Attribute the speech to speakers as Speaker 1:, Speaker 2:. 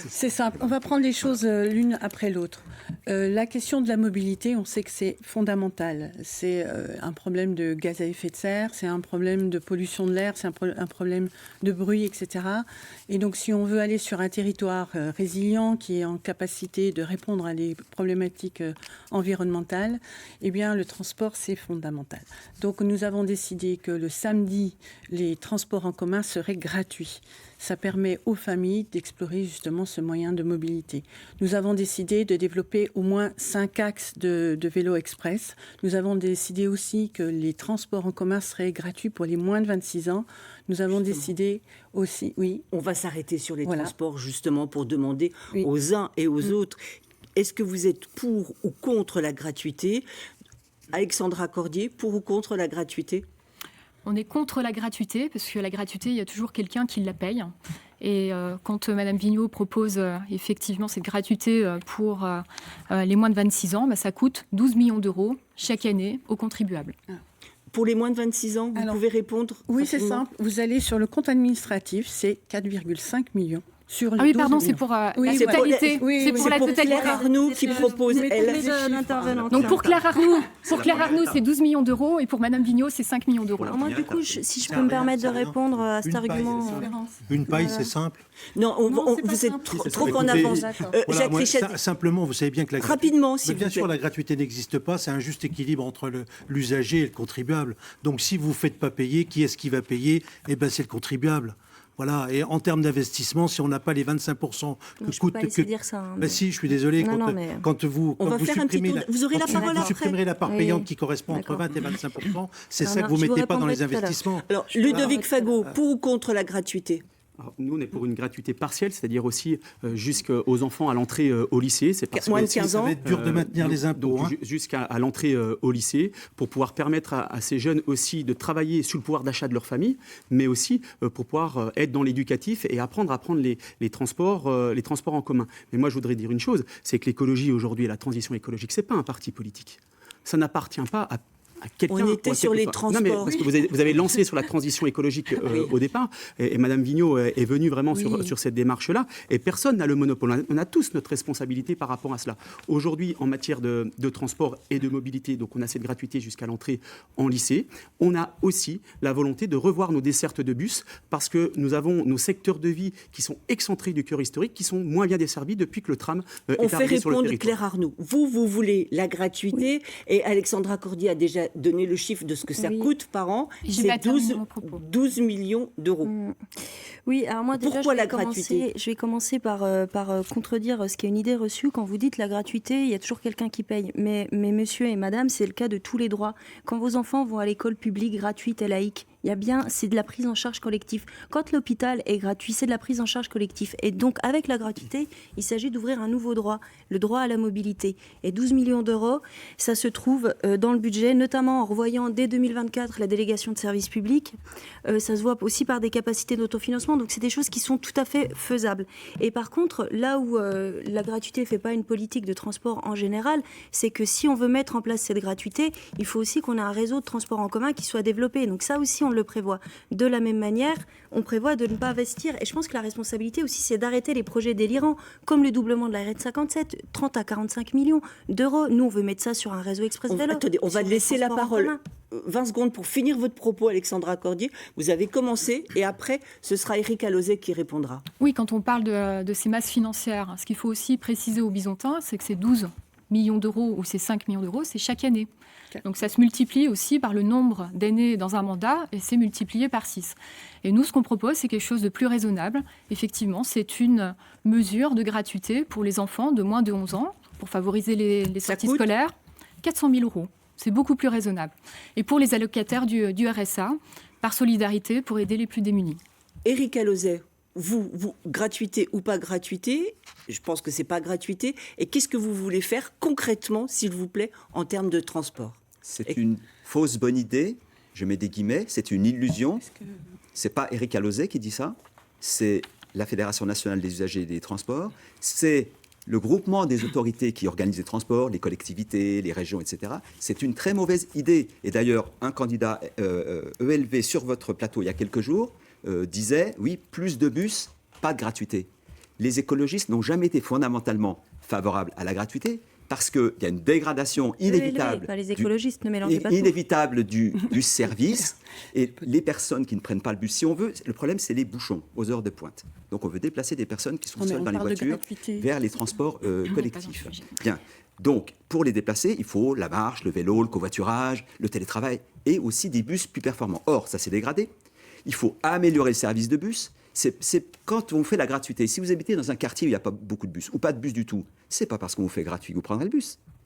Speaker 1: C'est simple. On va prendre les choses l'une après l'autre. La question de la mobilité, on sait que c'est fondamental. C'est un problème de gaz à effet de serre, c'est un problème de pollution de l'air, c'est un problème de bruit, etc. Et donc, si on veut aller sur un territoire résilient qui est en capacité de répondre à des problématiques environnementales, eh bien, le transport, c'est fondamental. Donc, nous avons décidé que le samedi, les transports en commun seraient gratuits. Ça permet aux familles d'explorer justement ce moyen de mobilité. Nous avons décidé de développer au moins 5 axes de vélo express. Nous avons décidé aussi que les transports en commun seraient gratuits pour les moins de 26 ans. Nous avons décidé aussi, oui.
Speaker 2: On va s'arrêter sur les transports justement pour demander aux uns et aux autres, est-ce que vous êtes pour ou contre la gratuité ? Alexandra Cordier, pour ou contre la gratuité ?
Speaker 3: On est contre la gratuité, parce que la gratuité, il y a toujours quelqu'un qui la paye. Et quand Mme Vigneault propose effectivement cette gratuité pour les moins de 26 ans, ça coûte 12 millions d'euros chaque année aux contribuables.
Speaker 2: Pour les moins de 26 ans, vous pouvez répondre ?
Speaker 1: Oui, c'est simple. Vous allez sur le compte administratif, c'est 4,5 millions.
Speaker 3: Ah oui, pardon, c'est pour la totalité.
Speaker 2: C'est pour la totalité. Claire Arnoux qui propose, elle.
Speaker 3: Donc pour Claire Arnoux, c'est 12 millions d'euros et pour Madame Vigneault, c'est 5 millions d'euros.
Speaker 4: Alors moi, du coup, si je peux me permettre de répondre à cet argument...
Speaker 5: Une paille, c'est simple.
Speaker 2: Non, vous êtes trop en avance. Jacques Richet.
Speaker 5: Simplement, vous savez bien que
Speaker 2: rapidement, s'il vous plaît.
Speaker 5: Bien sûr, la gratuité n'existe pas. C'est un juste équilibre entre l'usager et le contribuable. Donc si vous ne faites pas payer, qui est-ce qui va payer ? Eh bien, c'est le contribuable. Voilà, et en termes d'investissement, si on n'a pas les 25% que coûte...
Speaker 4: dire ça.
Speaker 5: Mais si, je suis désolé, quand vous supprimez vous supprimerez la part payante qui correspond entre 20 et 25%, c'est ça que vous ne mettez pas dans les investissements.
Speaker 2: Alors, Ludovic Fagot, pour ou contre la gratuité ?
Speaker 6: Alors, nous, on est pour une gratuité partielle, c'est-à-dire aussi jusqu'aux enfants à l'entrée au lycée. C'est parce
Speaker 2: moins de 15 ans.
Speaker 5: Ça va être dur de maintenir les impôts.
Speaker 6: Donc, jusqu'à l'entrée au lycée, pour pouvoir permettre à ces jeunes aussi de travailler sous le pouvoir d'achat de leur famille, mais aussi pour pouvoir être dans l'éducatif et apprendre à prendre les transports en commun. Mais moi, je voudrais dire une chose, c'est que l'écologie aujourd'hui et la transition écologique, c'est pas un parti politique. Ça n'appartient pas à
Speaker 2: on était sur les transports.
Speaker 6: Non, mais parce que vous avez lancé sur la transition écologique au départ, et Mme Vigneault est venue vraiment sur cette démarche-là, et personne n'a le monopole. On a tous notre responsabilité par rapport à cela. Aujourd'hui, en matière de transport et de mobilité, donc on a cette gratuité jusqu'à l'entrée en lycée, on a aussi la volonté de revoir nos dessertes de bus, parce que nous avons nos secteurs de vie qui sont excentrés du cœur historique, qui sont moins bien desservis depuis que le tram est arrivé sur le territoire.
Speaker 2: On fait répondre Claire Arnoux. Vous voulez la gratuité, et Alexandra Cordier a déjà donner le chiffre de ce que ça coûte par an, c'est 12 millions d'euros.
Speaker 4: Oui, alors moi déjà,
Speaker 2: pourquoi la gratuité ?
Speaker 4: Je vais commencer par contredire ce qui est une idée reçue. Quand vous dites la gratuité, il y a toujours quelqu'un qui paye. Mais monsieur et madame, c'est le cas de tous les droits. Quand vos enfants vont à l'école publique, gratuite et laïque, c'est de la prise en charge collective. Quand l'hôpital est gratuit, c'est de la prise en charge collective. Et donc, avec la gratuité, il s'agit d'ouvrir un nouveau droit, le droit à la mobilité. Et 12 millions d'euros, ça se trouve dans le budget, notamment en revoyant dès 2024 la délégation de services publics. Ça se voit aussi par des capacités d'autofinancement. Donc, c'est des choses qui sont tout à fait faisables. Et par contre, là où la gratuité ne fait pas une politique de transport en général, c'est que si on veut mettre en place cette gratuité, il faut aussi qu'on ait un réseau de transport en commun qui soit développé. Donc ça aussi, on le prévoit. De la même manière, on prévoit de ne pas investir. Et je pense que la responsabilité aussi, c'est d'arrêter les projets délirants, comme le doublement de la RN57, 30 à 45 millions d'euros. Nous, on veut mettre ça sur un réseau express vélo.
Speaker 2: Attendez, on va laisser la parole. 20 secondes pour finir votre propos, Alexandra Cordier. Vous avez commencé et après, ce sera Éric Alauzet qui répondra.
Speaker 3: Oui, quand on parle de ces masses financières, ce qu'il faut aussi préciser aux Byzantins, c'est que ces 12 millions d'euros ou ces 5 millions d'euros, c'est chaque année. Donc ça se multiplie aussi par le nombre d'années dans un mandat et c'est multiplié par 6. Et nous, ce qu'on propose, c'est quelque chose de plus raisonnable. Effectivement, c'est une mesure de gratuité pour les enfants de moins de 11 ans pour favoriser les sorties scolaires. 400 000 euros. C'est beaucoup plus raisonnable. Et pour les allocataires du RSA, par solidarité, pour aider les plus démunis.
Speaker 2: Éric Alauzet, vous, gratuité ou pas gratuité, je pense que ce n'est pas gratuité. Et qu'est-ce que vous voulez faire concrètement, s'il vous plaît, en termes de transport ?
Speaker 7: C'est une fausse bonne idée, je mets des guillemets, c'est une illusion. Ce n'est pas Éric Alauzet qui dit ça, c'est la Fédération nationale des usagers des transports, c'est le groupement des autorités qui organisent les transports, les collectivités, les régions, etc. C'est une très mauvaise idée. Et d'ailleurs, un candidat ELV sur votre plateau il y a quelques jours disait, oui, plus de bus, pas de gratuité. les écologistes n'ont jamais été fondamentalement favorables à la gratuité, parce qu'il y a une dégradation inévitable,
Speaker 4: les écologistes, ne mélangez pas
Speaker 7: inévitable du service, et les personnes qui ne prennent pas le bus, si on veut, le problème c'est les bouchons aux heures de pointe. Donc on veut déplacer des personnes qui sont seules dans les voitures vers les transports collectifs. Bien. Donc, pour les déplacer, il faut la marche, le vélo, le covoiturage, le télétravail et aussi des bus plus performants. Or, ça s'est dégradé. Il faut améliorer le service de bus. C'est quand on fait la gratuité. Si vous habitez dans un quartier où il n'y a pas beaucoup de bus ou pas de bus du tout, c'est pas parce qu'on vous fait gratuit que vous prendrez le bus.